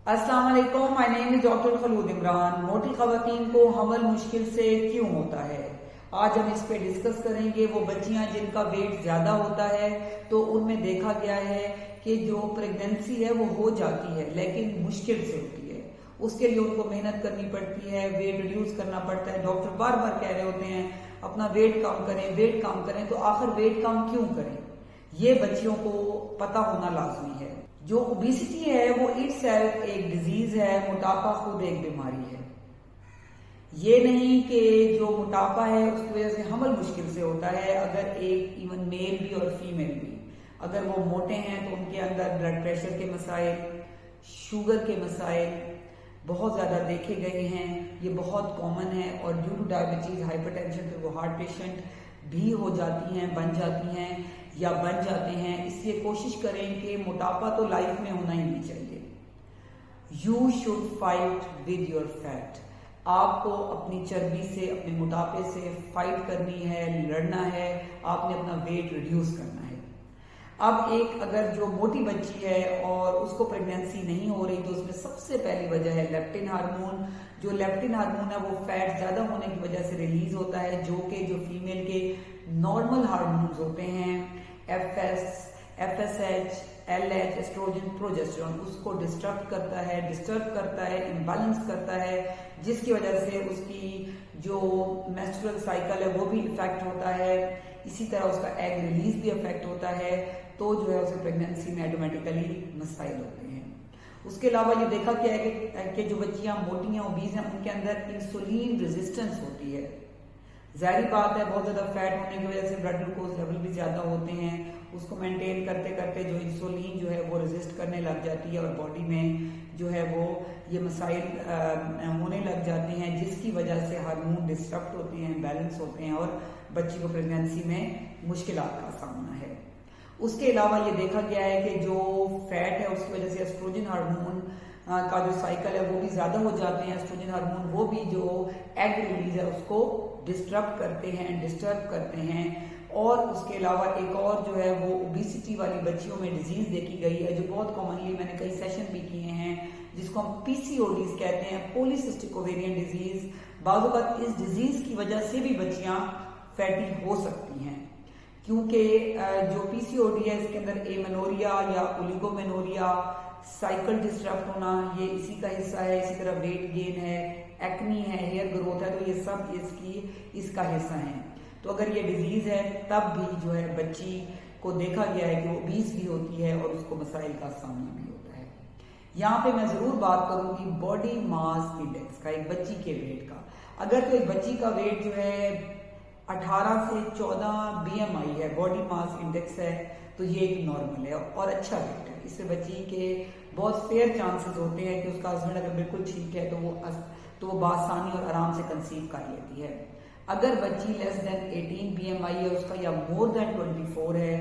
अस्सलाम वालेकुम, my name is doctor Khalood Imran. मोटी खवातीन को हमल मुश्किल से क्यों होता है, आज हम इस पे डिस्कस करेंगे। वो बच्चियां जिनका वेट ज्यादा होता है तो उनमें देखा गया है कि जो प्रेगनेंसी है वो हो जाती है लेकिन मुश्किल से होती है। उसके लिए उनको मेहनत करनी पड़ती है, वेट रिड्यूस करना पड़ता है। डॉक्टर बार बार कह रहे होते हैं अपना वेट कम करें, वेट कम करें, तो आखिर वेट कम क्यों करें, ये बच्चियों को पता होना लाजमी है। जो ओबेसिटी है वो इटसेल्फ एक डिजीज है, मोटापा खुद एक बीमारी है। ये नहीं कि जो मोटापा है उसकी वजह से हमल मुश्किल से होता है। अगर एक इवन मेल भी और फीमेल भी अगर वो मोटे हैं तो उनके अंदर ब्लड प्रेशर के मसाइल, शुगर के मसाइल बहुत ज्यादा देखे गए हैं। ये बहुत कॉमन है और ड्यू टू डायबिटीज, हाइपरटेंशन पे वो हार्ट पेशेंट भी हो जाती हैं, बन जाती हैं या बन जाते हैं। इसलिए कोशिश करें कि मोटापा तो लाइफ में होना ही नहीं चाहिए। You should fight with your fat. आपको अपनी चर्बी से, अपने मोटापे से फाइट करनी है, लड़ना है, आपने अपना वेट रिड्यूस करना है। अब एक अगर जो मोटी बच्ची है और उसको प्रेगनेंसी नहीं हो रही तो उसमें सबसे पहली वजह है लेप्टिन हार्मोन। जो लेप्टिन हार्मोन है वो फैट ज्यादा होने की वजह से रिलीज होता है, जो फीमेल के नॉर्मल हार्मोन्स होते हैं, FSH, LH, एस्ट्रोजन, प्रोजेस्टेरॉन, उसको डिस्टर्ब करता है, इम्बैलेंस करता है, जिसकी वजह से उसकी जो मेंस्ट्रुअल साइकिल है वो भी इफेक्ट होता है। इसी तरह उसका एग रिलीज भी इफेक्ट होता है, तो जो है उसे प्रेगनेंसी में ऑटोमेटिकली मसाइल होते हैं। उसके अलावा ये देखा गया है कि जो बच्चियां मोटी हैं, ओबीज हैं, उनके अंदर इंसुलिन रेजिस्टेंस होती है। जाहिर बात है बहुत ज्यादा फैट होने की वजह से ब्लड ग्लूकोज लेवल भी ज्यादा होते हैं। उसको मेंटेन करते करते जो इंसुलिन जो है वो रेजिस्ट करने लग जाती है और बॉडी में जो है वो ये मसाइल होने लग जाते हैं, जिसकी वजह से हार्मोन डिस्टर्ब होते हैं, बैलेंस होते हैं और बच्ची को प्रेगनेंसी में मुश्किलात का सामना है। उसके अलावा ये देखा गया है कि जो फैट है उसकी वजह से एस्ट्रोजन हार्मोन का जो साइकिल है वो भी ज्यादा हो जाते हैं। एस्ट्रोजन हार्मोन वो भी जो एग रिलीज है उसको डिस्टर्ब करते हैं। और उसके अलावा एक और जो है वो ओबेसिटी वाली बच्चियों में डिजीज देखी गई है, जो बहुत कॉमनली मैंने कई सेशन भी किए हैं, जिसको हम PCODs कहते हैं, पॉलीसिस्टिक ओवेरियन डिजीज। बाज़ औक़ात इस डिजीज की वजह से भी बच्चियां फैटी हो सकती हैं, क्योंकि जो PCOD है इसके अंदर एमेनोरिया या ओलिगोमेनोरिया, साइकिल डिस्टर्ब होना, ये इसी का हिस्सा है। इसी तरह वेट गेन है, एक्नी है, हेयर ग्रोथ है, तो ये सब इसका हिस्सा है। तो अगर ये डिजीज है तब भी जो है बच्ची को देखा गया है कि वो ओबीस भी होती है और उसको मसाइल का सामना भी होता है। यहाँ पे मैं जरूर बात करूंगी बॉडी मास इंडेक्स का, एक बच्ची के वेट का। अगर कोई बच्ची का वेट जो है 18 से 14 BMI है, बॉडी मास इंडेक्स है, तो ये एक नॉर्मल है और अच्छा वेट है। इससे बच्ची के बहुत फेयर चांसेस होते हैं कि उसका हस्बैंड अगर बिल्कुल ठीक है तो वो बासानी और आराम से कंसीव कर लेती है। अगर बच्ची लेस देन 18 BMI है उसका या मोर देन 24 है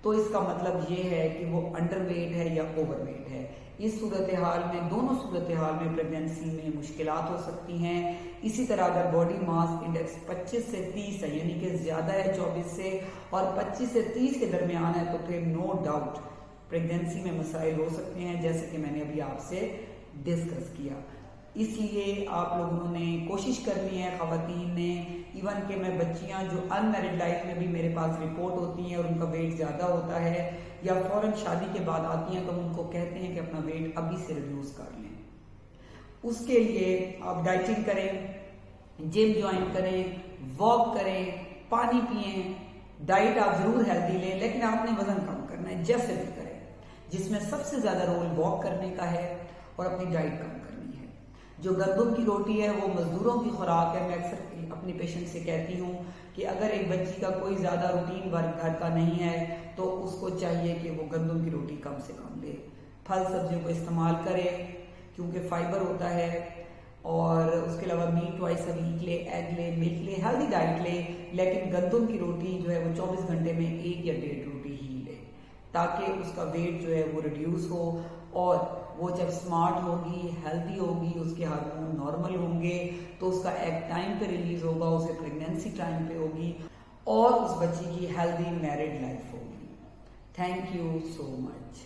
तो इसका मतलब ये है कि वो अंडरवेट है या ओवरवेट है। इस सूरत हाल में, दोनों सूरत हाल में प्रेगनेंसी में मुश्किलात हो सकती हैं। इसी तरह अगर बॉडी मास इंडेक्स 25 से 30 है, यानी कि ज्यादा है 24 से, और 25 से 30 के दरमियान है, तो फिर नो डाउट प्रेगनेंसी में मसाइल हो सकते हैं, जैसे कि मैंने अभी आपसे डिस्कस किया। इसलिए आप लोगों ने कोशिश करनी है, खवातीन ने, इवन के मैं बच्चियां जो अनमैरिड लाइफ में भी मेरे पास रिपोर्ट होती हैं और उनका वेट ज्यादा होता है या फौरन शादी के बाद आती हैं, तो उनको कहते हैं कि अपना वेट अभी से रिड्यूस कर लें। उसके लिए आप डाइटिंग करें, जिम ज्वाइन करें, वॉक करें, पानी पिए। डाइट आप जरूर हेल्दी लें, लेकिन आपने वजन कम करना है, जैसे भी करें, जिसमें सबसे ज्यादा रोल वॉक करने का है और अपनी डाइट कम करनी है। जो गंदम की रोटी है वो मजदूरों की खुराक है। मैं अक्सर अपनी पेशेंट से कहती हूँ कि अगर एक बच्ची का कोई ज्यादा रूटीन वर्क घर का नहीं है तो उसको चाहिए कि वो गंदम की रोटी कम से कम ले। फल सब्जियों को इस्तेमाल करे क्योंकि फाइबर होता है, और उसके अलावा मीट ट्वाइस अ वीक ले, एग ले, मिल्क ले, हेल्दी डाइट ले, लेकिन गंदम की रोटी जो है वो 24 घंटे में 1 या 1.5 रोटी ही ले, ताकि उसका वेट जो है वो रिड्यूस हो और वो जब स्मार्ट होगी, हेल्दी होगी, उसके हार्मोन नॉर्मल होंगे, तो उसका एग टाइम पे रिलीज होगा, उसे प्रेगनेंसी टाइम पे होगी और उस बच्ची की हेल्दी मैरिड लाइफ होगी। Thank you so much.